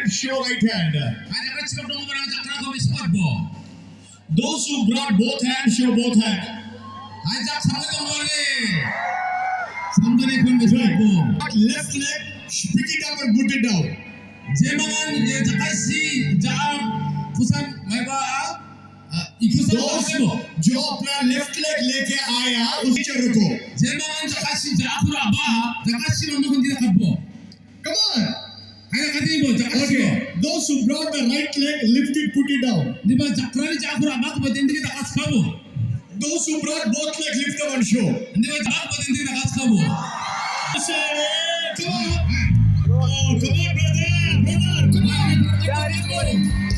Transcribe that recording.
hand, show right hand. Those who brought both hands, show both hands. Left leg, pick it up and put it down. Those जो अपना left leg लेके आया उसी चरण को come on okay those who brought the right leg lift it put it down those who brought both legs lift them and show come on brother come on